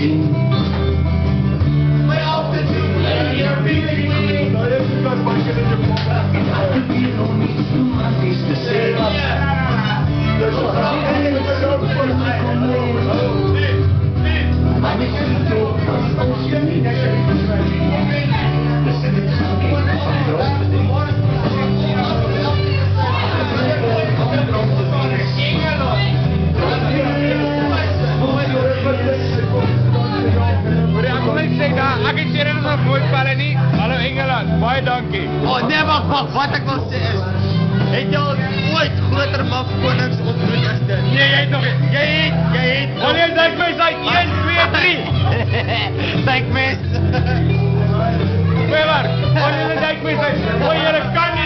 zien. Maar altijd en je bent ik had hier nog niets romantisch te zeggen. Maar ik zie toch dat als je niet zegt, dus het is ook een van groot verdriet. Ek het hier nog nooit palle nie. Hallo Engeland, baie dankie. Oh nee, wag, wat ek wil sê is, het jy al ooit groter mafkonings ontmoet as dit? Nee, jy het nog nie. Jy het. Wanneer dink mens uit 1, 2, 3? Dink mens. Goeie werk. Wanneer dink mens uit? O, jy kan nie.